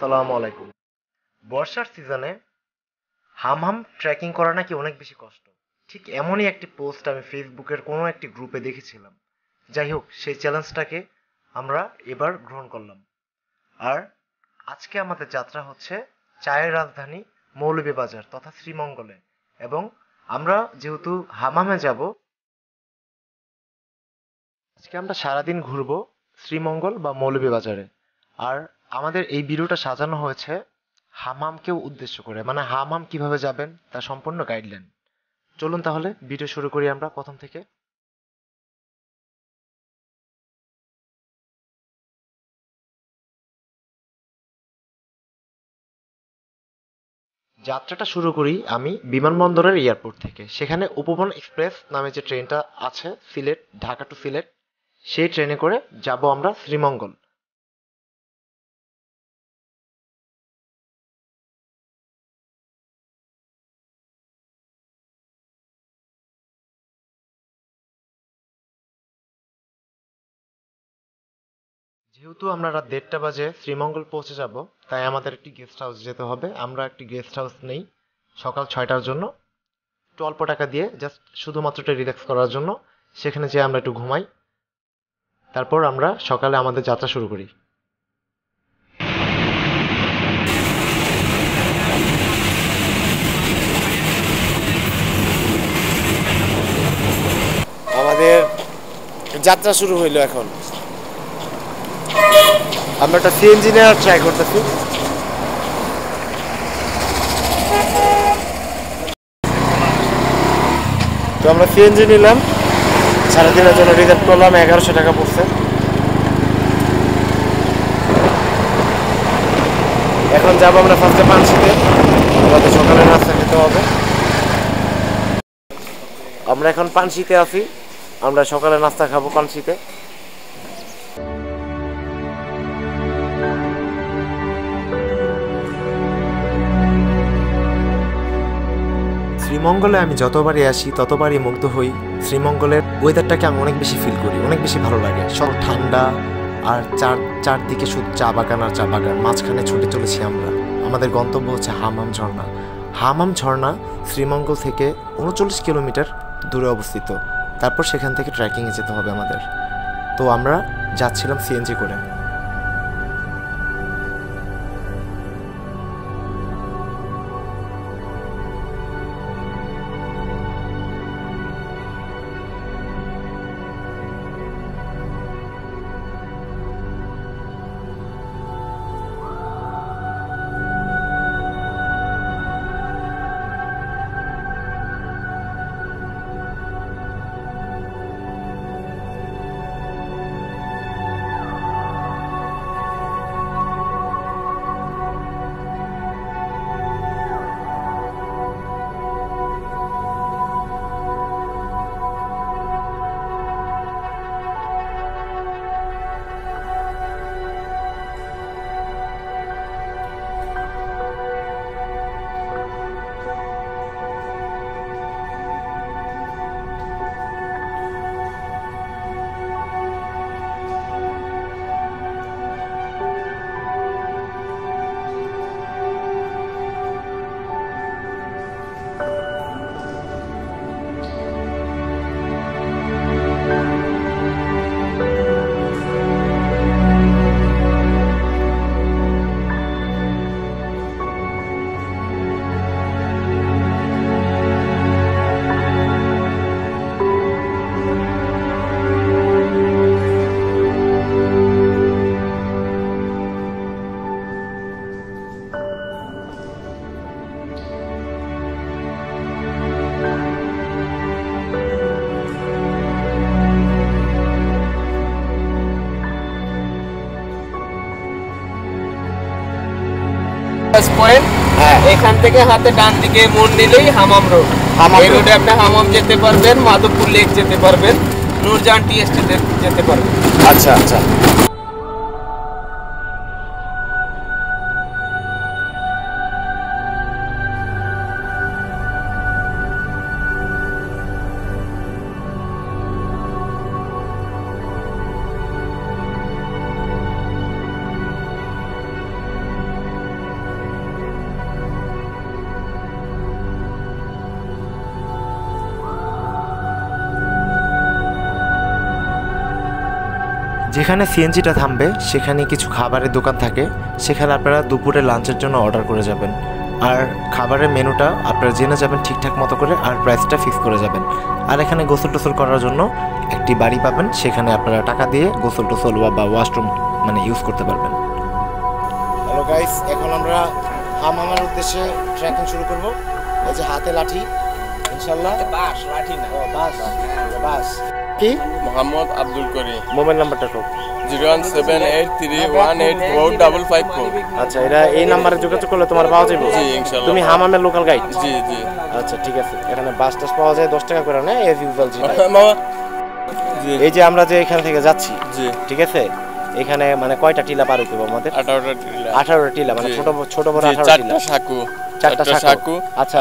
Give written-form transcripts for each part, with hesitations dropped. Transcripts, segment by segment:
সালামু আলাইকুম। বর্ষার সিজনে হামহাম ট্রেকিং করা নাকি অনেক বেশি কষ্ট। ঠিক এমনই একটি পোস্ট আমি ফেসবুকের কোনো একটি গ্রুপে দেখেছিলাম। যাই হোক, সেই চ্যালেঞ্জটাকে আমরা এবার গ্রহণ করলাম। আর আজকে আমাদের যাত্রা হচ্ছে চায়ের রাজধানী মৌলভীবাজার তথা শ্রীমঙ্গলে। এবং আমরা যেহেতু হামামে যাব, আজকে আমরা সারাদিন ঘুরবো শ্রীমঙ্গল বা মৌলভীবাজারে। আর আমাদের এই ভিডিওটা সাজানো হয়েছে হামামকেও উদ্দেশ্য করে, মানে হামাম কিভাবে যাবেন তার সম্পূর্ণ গাইডলাইন। চলুন তাহলে ভিডিও শুরু করি আমরা প্রথম থেকে। যাত্রাটা শুরু করি আমি বিমানবন্দরের এয়ারপোর্ট থেকে। সেখানে উপবন এক্সপ্রেস নামে যে ট্রেনটা আছে, সিলেট ঢাকা টু সিলেট, সেই ট্রেনে করে যাব আমরা শ্রীমঙ্গল। যেহেতু আমরা রাত 1:30 বাজে শ্রীমঙ্গল পৌঁছে যাব, তাই আমাদের একটি গেস্ট হাউস যেতে হবে। আমরা একটি গেস্ট হাউস নেই সকাল 6টার জন্য, একটু অল্প টাকা দিয়ে, জাস্ট শুধুমাত্র একটু রিল্যাক্স করার জন্য। সেখানে যেয়ে আমরা একটু ঘুমাই, তারপর আমরা সকালে আমাদের যাত্রা শুরু করি। আমাদের যাত্রা শুরু হইলো এখন। আমরা একটা সিএনজি নেওয়ার ট্রাই করতেছি। তো আমরা সিএনজি নিলাম, সারাদিনের জন্য রিজার্ভ করলাম, 1100 টাকা পড়ছে। এখন যাবো আমরা ফার্স্টে পানশিতে, আমাদের সকালে নাস্তা খেতে হবে। আমরা এখন পানশিতে আছি, আমরা সকালে নাস্তা খাবো পানশিতে। শ্রীমঙ্গলে আমি যতবারই আসি ততবারই মুগ্ধ হই। শ্রীমঙ্গলের ওয়েদারটাকে আমি অনেক বেশি ফিল করি, অনেক বেশি ভালো লাগে। সব ঠান্ডা, আর চারদিকে শুধু চা বাগান আর চা বাগান, মাঝখানে ছুটে চলেছি আমরা। আমাদের গন্তব্য হচ্ছে হামাম ঝর্ণা। হামাম ঝর্ণা শ্রীমঙ্গল থেকে 39 কিলোমিটার দূরে অবস্থিত। তারপর সেখান থেকে ট্রেকিংয়ে যেতে হবে আমাদের। তো আমরা যাচ্ছিলাম সিএনজি করে। পয়েন্ট, এখান থেকে হাতে ডান দিকে মোড় নিলেই হামাম রোড। এই রোডে আপনি হামাম যেতে পারবেন, মাধবপুর লেক যেতে পারবেন, নূরজাহান টি এস্টেটে যেতে পারবেন। আচ্ছা আচ্ছা। যেখানে সিএনজিটা থামবে সেখানে কিছু খাবারের দোকান থাকে, সেখানে আপনারা দুপুরে লাঞ্চের জন্য অর্ডার করে যাবেন। আর খাবারের মেনুটা আপনারা জেনে যাবেন ঠিকঠাক মতো করে, আর প্রাইসটা ফিক্স করে যাবেন। আর এখানে গোসল টোসল করার জন্য একটি বাড়ি পাবেন, সেখানে আপনারা টাকা দিয়ে গোসল টোসল বা ওয়াশরুম মানে ইউজ করতে পারবেন। হ্যালো গাইস, এখন আমরা হামামের উদ্দেশ্যে ট্রেকিং শুরু করব। এই যে হাতে লাঠি, ইনশাআল্লাহ। বাস লাঠি না, বাস বাস। কি? মোহাম্মদ আব্দুল করিম। মোবাইল নাম্বারটা তো 01783184554। আচ্ছা, এটা এই নাম্বারে যোগাযোগ করলে তোমার পাওয়া যাবে? জি ইনশাআল্লাহ। তুমি হামামের লোকাল গাইড? জি জি। আচ্ছা ঠিক আছে, এখানে বাস টাস পাওয়া যায় 10 টাকা করে, না এজ ইউজুয়াল? জি জি। এই যে আমরা যে এখান থেকে যাচ্ছি, জি ঠিক আছে, এখানে মানে কয়টা টিলা পার হইতে হবে আমাদের? 18টা টিলা। 18টা টিলা, মানে ছোট বড় 18টা টিলা। চারটা সাঁকু। আচ্ছা,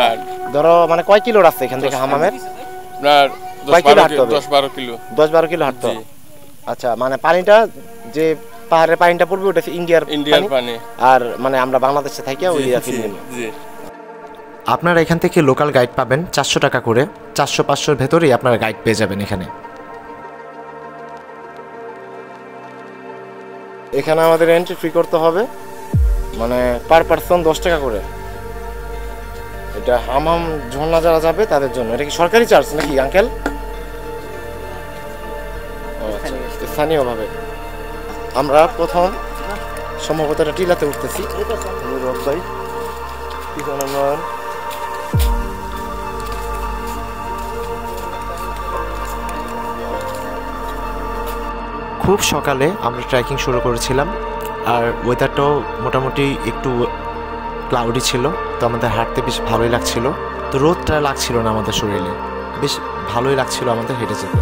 ধরো মানে কয় কিলো রাস্তা এখান থেকে হামামের? আপনার 10-12 কিলো। 10-12 কিলো হাঁটতে হবে। আচ্ছা, মানে পানিটা যে পাহাড়ের পানিটা পড়বে ওটা ইন্ডিয়ার পানি, আর মানে আমরা বাংলাদেশে থাকি ওই ফিলিং। জি। আপনারা এখান থেকে লোকাল গাইড পাবেন 400 টাকা করে। 400-500-র ভেতরেই আপনারা গাইড পেয়ে যাবেন এখানে। এখানে আমাদের এন্ট্রি ফি করতে হবে, মানে পার পারসন 10 টাকা করে। এটা হামাম ঝর্ণা যারা যাবে তাদের জন্য। এটা কি সরকারি চার্জ নাকি আঙ্কেল? স্থানীয়ভাবে আমরা প্রথম সম্ভবত একটা টিলাতে উঠতেছি। খুব সকালে আমরা ট্রেকিং শুরু করেছিলাম, আর ওয়েদারটাও মোটামুটি একটু ক্লাউডি ছিল, তো আমাদের হাঁটতে বেশ ভালোই লাগছিল। তো রোদটা লাগছিল না আমাদের শরীরে, বেশ ভালোই লাগছিল আমাদের হেঁটে যেতে।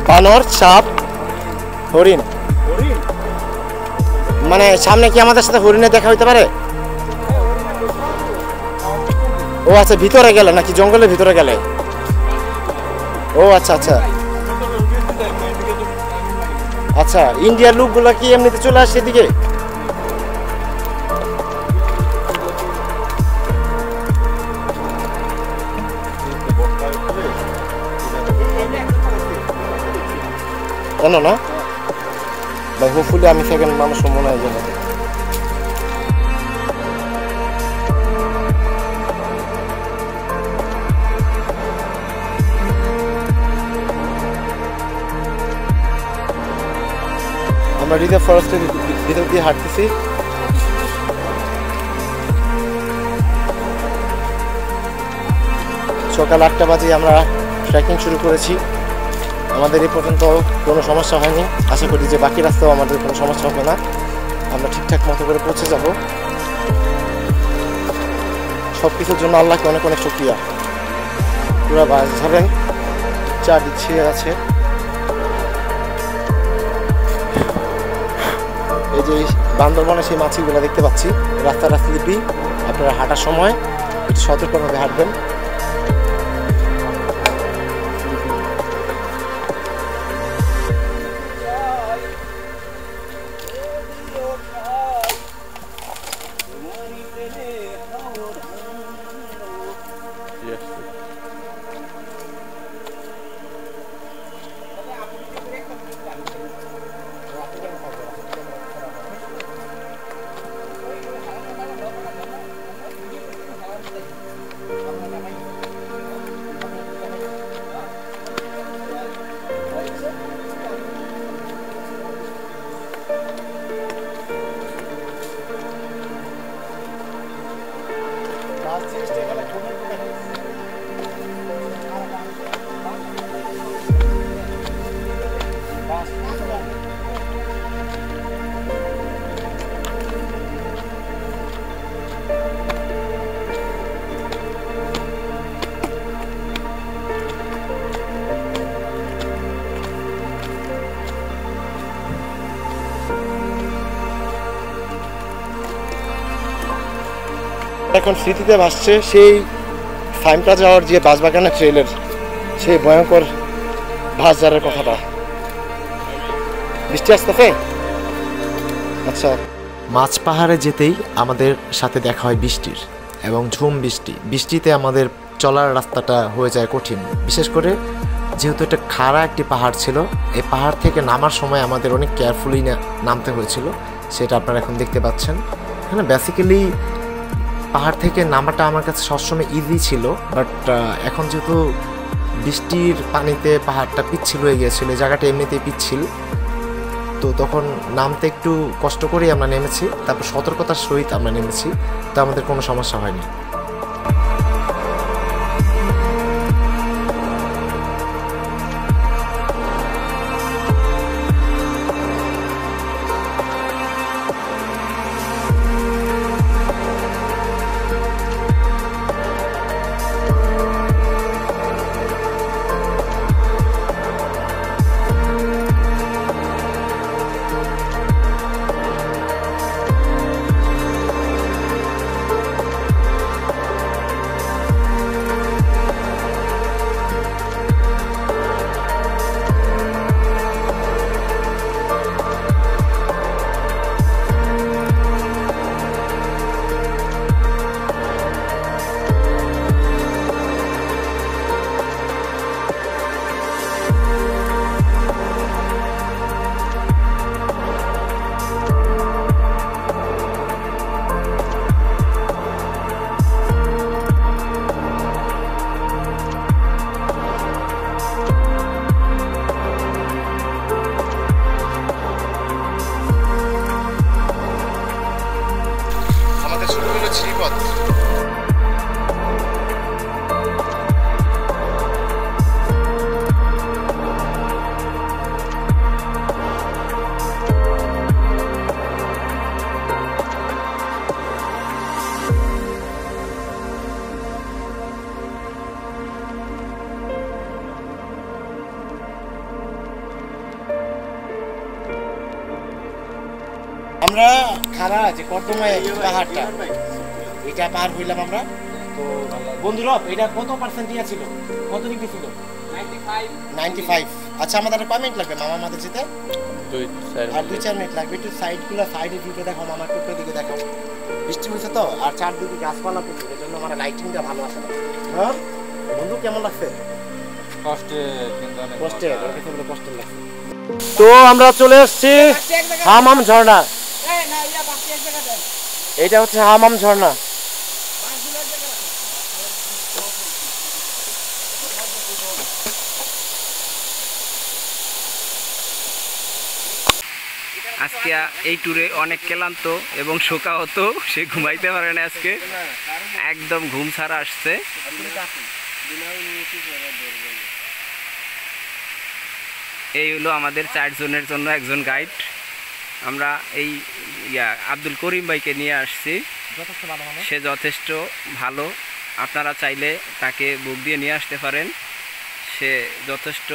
বানর, সাপ, হরিণ। মানে সামনে কি আমাদের সাথে হরিণের দেখা হইতে পারে? ও আচ্ছা, ভিতরে গেলে নাকি জঙ্গলের ভিতরে গেলে? ও আচ্ছা আচ্ছা আচ্ছা, ইন্ডিয়ার লোকগুলো কি এমনিতে চলে আসছে এদিকে? কেন না ভাই, হোপফুলি আমি সেকেন্ড মানুষ মনে হয় যাবে। আমরা রিজার্ভ ফরেস্টের ভিতর দিয়ে হাঁটতেছি। সকাল 8টা বাজে আমরা ট্রেকিং শুরু করেছি। আমাদের এই পর্যন্ত কোনো সমস্যা হয়নি। আশা করি যে বাকি রাস্তাও আমাদের কোনো সমস্যা হবে না, আমরা ঠিকঠাক মতো করে পৌঁছে যাব। সব কিছুর জন্য আল্লাহকে অনেক অনেক শুকরিয়া। পুরো বাস ধরেন চারদিক ছিঁড়ে আছে। এই যে বান্দরবনে সেই মাছিগুলো দেখতে পাচ্ছি, রাস্তা স্লিপি। আপনারা হাঁটার সময় একটু সতর্কভাবে হাঁটবেন। এখন স্মৃতিতে ভাসছে সেই ফাইমটা যাওয়ার যে বাঁশবাগানের ট্রেলের সেই ভয়ঙ্কর ভাসজারের কথাটা। বৃষ্টি আসতেছে। আচ্ছা, মাছ পাহাড়ে যেতেই আমাদের সাথে দেখা হয় বৃষ্টির এবং ঝুম বৃষ্টি। বৃষ্টিতে আমাদের চলার রাস্তাটা হয়ে যায় কঠিন, বিশেষ করে যেহেতু এটা খাড়া একটি পাহাড় ছিল। এই পাহাড় থেকে নামার সময় আমাদের অনেক কেয়ারফুলি নামতে হয়েছিল, সেটা আপনারা এখন দেখতে পাচ্ছেন। এখানে বেসিক্যালি পাহাড় থেকে নামাটা আমার কাছে সবসময় ইজি ছিল, বাট এখন যেহেতু বৃষ্টির পানিতে পাহাড়টা পিচ্ছিল হয়ে গিয়েছিল, এই জায়গাটা এমনিতেই পিচ্ছিল, তো তখন নামতে একটু কষ্ট করেই আমরা নেমেছি। তারপর সতর্কতার সহিত আমরা নেমেছি, তো আমাদের কোনো সমস্যা হয়নি। আমরা খাড়া যে কর্দমায় পাহাড়টা, এটা পার হইলাম আমরা। তো বন্ধুরা, এটা কত পার্সেন্ট ইয়া ছিল, কত ডিগ্রি ছিল? 95। আচ্ছা, আমাদের কয় মিনিট লাগবে মামা আমাদের যেতে? 2-4 মিনিট লাগবে। একটু সাইডগুলো, সাইডের ভিউটা দেখো মামা, টুকরো দিকে দেখো। বৃষ্টি হয়েছে তো, আর চারদিকে গাছপালা প্রচুর, এই জন্য আমার লাইটিংটা ভালো আসে না। হ্যাঁ বন্ধু, কেমন লাগছে? কষ্টের লাগছে। তো আমরা চলে এসেছি হামাম ঝর্ণা। এইটা হচ্ছে হামাম ঝর্ণা। আজকে এই ট্যুরে অনেক ক্লান্ত এবং শোকাহত, সে ঘুমাইতে পারে না আজকে, একদম ঘুম ছাড়া আসছে। এই হলো আমাদের 4 জনের জন্য একজন গাইড। আমরা এই আব্দুল করিম ভাইকে নিয়ে আসছি, সে যথেষ্ট ভালো। আপনারা চাইলে তাকে বুক দিয়ে নিয়ে আসতে পারেন, সে যথেষ্ট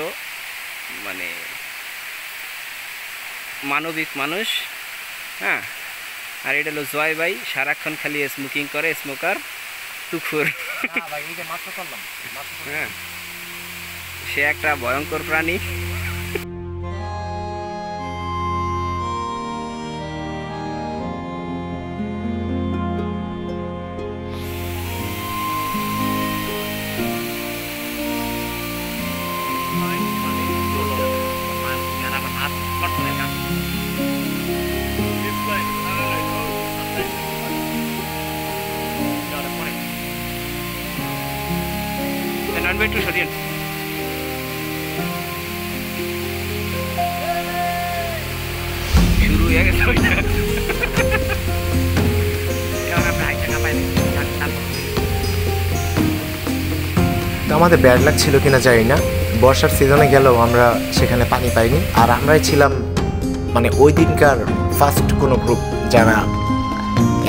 মানে মানবিক মানুষ। হ্যাঁ, আর এটা হলো জয় ভাই, সারাক্ষণ খালি স্মোকিং করে, স্মোকার টুকুর। হ্যাঁ, সে একটা ভয়ঙ্কর প্রাণী। একটু সরিয়ে শুরু হয়ে গেছে। আমাদের ব্যাড লাক ছিল কিনা জানি না, বর্ষার সিজনে গেলেও আমরা সেখানে পানি পাইনি। আর আমরাই ছিলাম মানে ওই দিনকার ফার্স্ট কোনো গ্রুপ যারা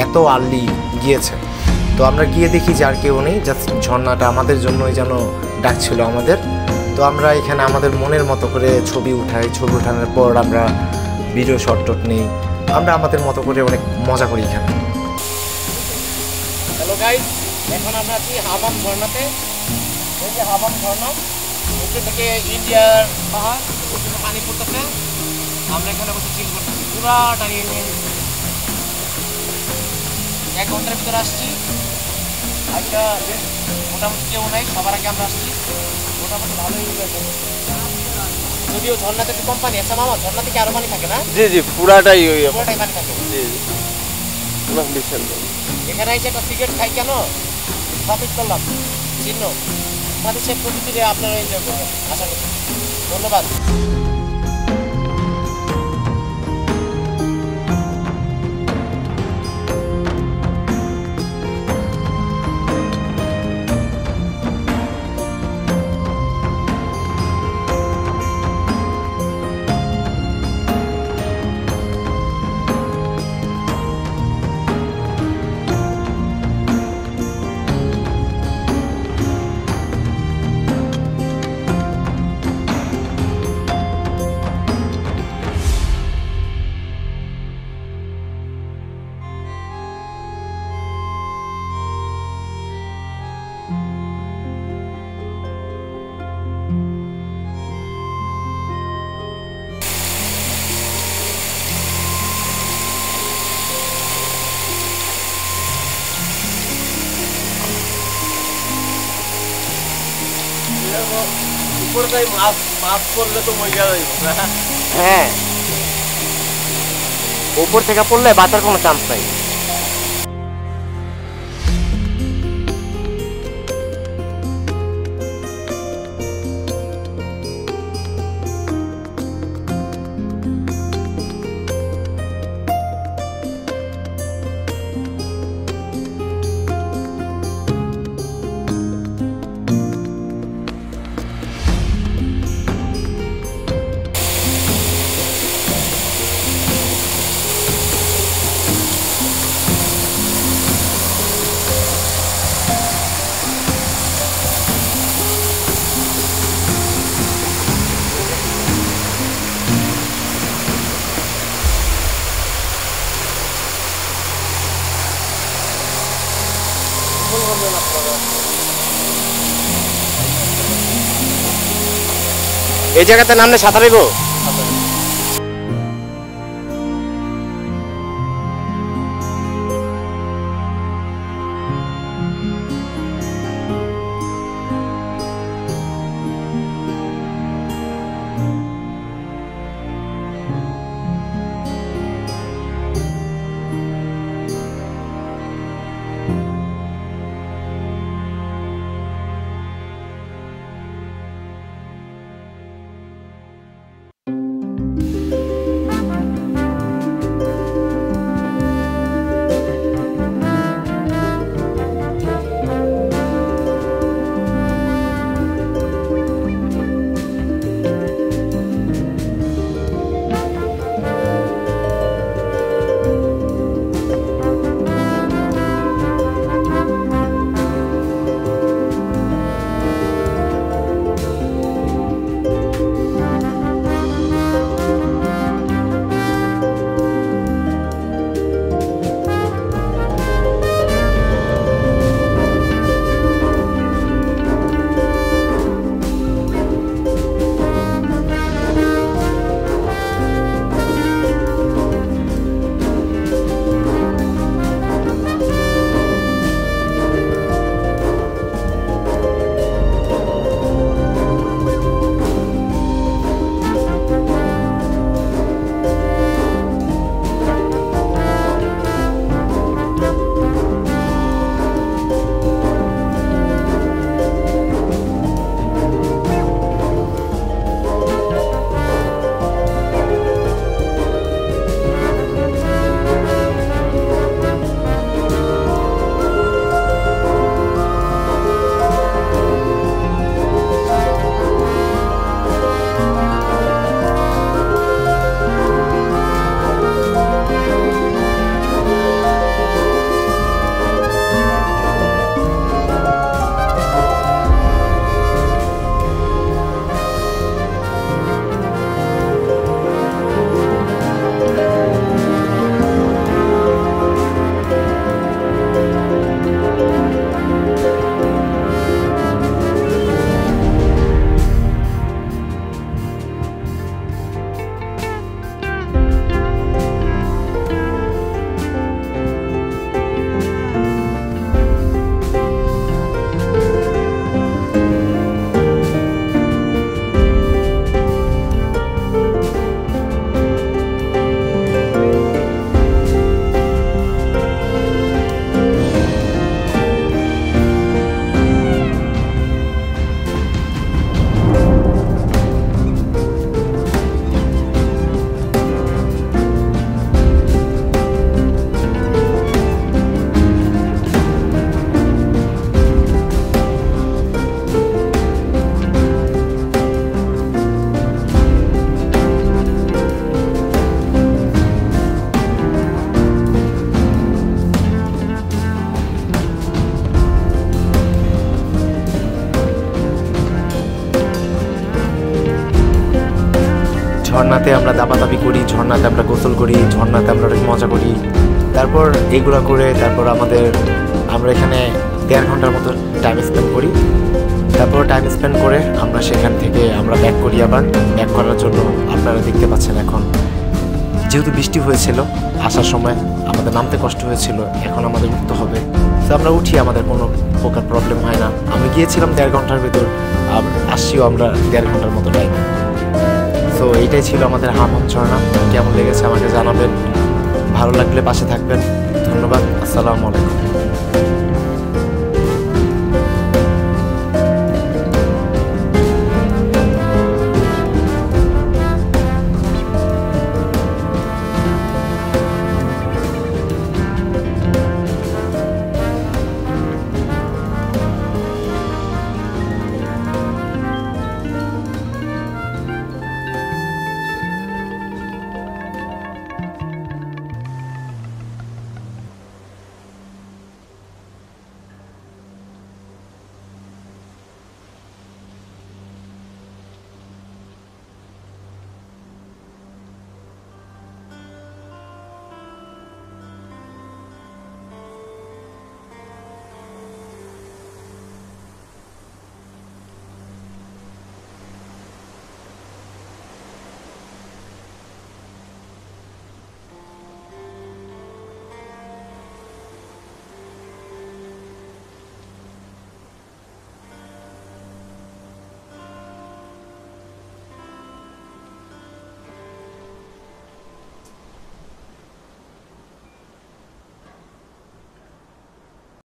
এত আর্লি গিয়েছে। তো আমরা গিয়ে দেখি যে আর কেউ নেই, জাস্ট ঝর্ণাটা আমাদের জন্যই যেন ডাকছিল আমাদের। তো আমরা এখানে আমাদের মনের মতো করে ছবি উঠাই, ছবি উঠানোর পর আমরা ভিডিও শট টট নিই, আমরা আমাদের মতো করে অনেক মজা করি এখানে। হ্যালো গাইস, এখন আমরা আছি হামাম ঝর্ণাতে। এই যে হামাম ঝর্ণা, উপরে থেকে ইন্ডিয়ার পাহাড়, উপরে পানি পড়তেছে। আমরা এখানে বসে চিল করতেছি, পুরাটা নিয়ে নিয়ে নিচ্ছি। 1 ঘন্টার ভিতরে আসছি। আজকে বেশ মোটামুটি কেউ নাই, সবার আগে আমরা আসছি। মোটামুটি ভালোই এনজয় করছি। যদিও ঝর্ণাতে একটু কম পানি আছে মামা, ঝর্ণা থেকে আরো পানি থাকে না? জি জি, পুরাটাই পুরোটাই পানি থাকে। জি জি, বিশাল। এখানে এসে একটা সিগারেট খাই কেন স্থাপিত করলাম চিহ্ন, আমাদের সে প্রকৃতিরে আপনারা এনজয় করবেন আশা করি। ধন্যবাদ। উপরটাই মাছ মাছ পড়লে তো মজা যাইব না। হ্যাঁ, উপর থেকে পড়লে বাঁচার কোনো চান্স নাই। এই জায়গাতে নামলে সাঁতারিব। ঝর্ণাতে আমরা দাপাদাপি করি, ঝর্ণাতে আমরা গোসল করি, ঝর্ণাতে আমরা অনেক মজা করি। তারপর এইগুলো করে তারপর আমরা এখানে 1.5 ঘন্টার মতো টাইম স্পেন্ড করি। তারপর টাইম স্পেন্ড করে আমরা সেখান থেকে আমরা ব্যাক করি। আবার ব্যাক করার জন্য আপনারা দেখতে পাচ্ছেন এখন যেহেতু বৃষ্টি হয়েছিল আসার সময় আমাদের নামতে কষ্ট হয়েছিল, এখন আমাদের উঠতে হবে। তো আমরা উঠি, আমাদের কোনো প্রকার প্রবলেম হয় না। আমি গিয়েছিলাম 1.5 ঘন্টার ভিতর, আর আসছিও আমরা 1.5 ঘন্টার মতো টাইম। সো এইটাই ছিল আমাদের হামহাম ঝর্ণা। কেমন লেগেছে আমাকে জানাবেন, ভালো লাগলে পাশে থাকবেন। ধন্যবাদ, আসসালামু আলাইকুম।